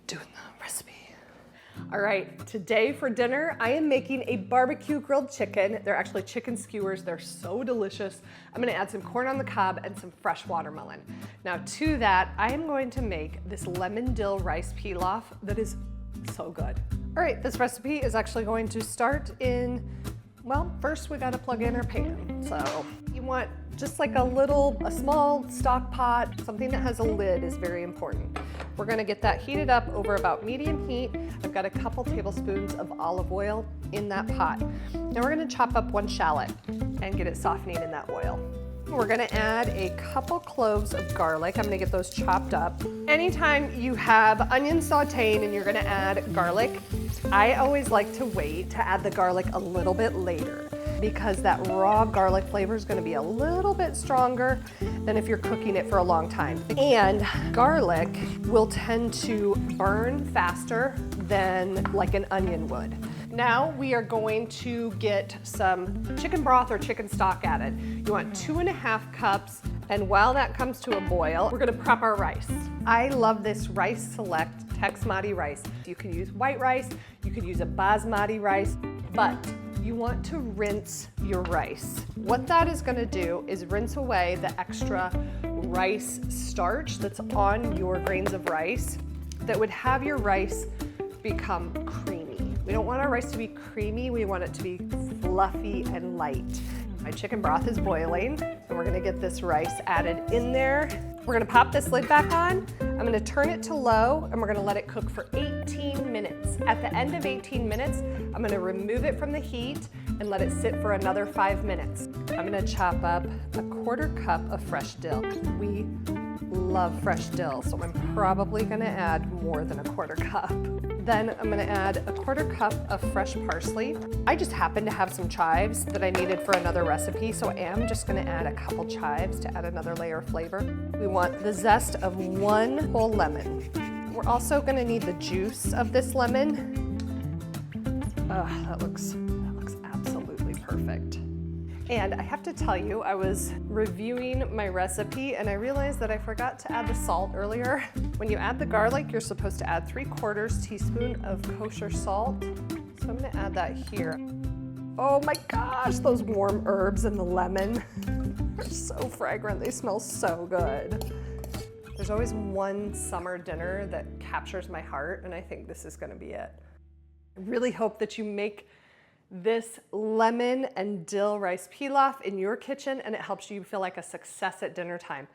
doing the recipe. All right, today for dinner, I am making a barbecue grilled chicken. They're actually chicken skewers. They're so delicious. I'm gonna add some corn on the cob and some fresh watermelon. Now to that, I am going to make this lemon dill rice pilaf that is so good. All right, this recipe is actually going to start in, well, first we gotta plug in our pan. So you want just like a small stock pot. Something that has a lid is very important. We're gonna get that heated up over about medium heat. I've got a couple tablespoons of olive oil in that pot. Now we're gonna chop up one shallot and get it softening in that oil. We're gonna add a couple cloves of garlic. I'm gonna get those chopped up. Anytime you have onions sauteing and you're gonna add garlic, I always like to wait to add the garlic a little bit later, because that raw garlic flavor is going to be a little bit stronger than if you're cooking it for a long time. And garlic will tend to burn faster than like an onion would. Now we are going to get some chicken broth or chicken stock added. You want 2.5 cups, and while that comes to a boil, we're gonna prep our rice. I love this Rice Select Texmati rice. You can use white rice, you could use a basmati rice, but you want to rinse your rice. What that is gonna do is rinse away the extra rice starch that's on your grains of rice that would have your rice become creamy. We don't want our rice to be creamy, we want it to be fluffy and light. My chicken broth is boiling, and we're gonna get this rice added in there. We're gonna pop this lid back on. I'm gonna turn it to low, and we're gonna let it cook for 18 minutes. At the end of 18 minutes, I'm gonna remove it from the heat and let it sit for another 5 minutes. I'm gonna chop up a 1/4 cup of fresh dill. We love fresh dill, so I'm probably gonna add more than a 1/4 cup. Then I'm gonna add a 1/4 cup of fresh parsley. I just happen to have some chives that I needed for another recipe, so I am just gonna add a couple chives to add another layer of flavor. We want the zest of 1 whole lemon. We're also gonna need the juice of this lemon. That looks absolutely perfect. And I have to tell you, I was reviewing my recipe and I realized that I forgot to add the salt earlier. When you add the garlic, you're supposed to add 3/4 teaspoon of kosher salt. So I'm gonna add that here. Oh my gosh, those warm herbs and the lemon are so fragrant. They smell so good. There's always one summer dinner that captures my heart, and I think this is gonna be it. I really hope that you make this lemon and dill rice pilaf in your kitchen and it helps you feel like a success at dinner time.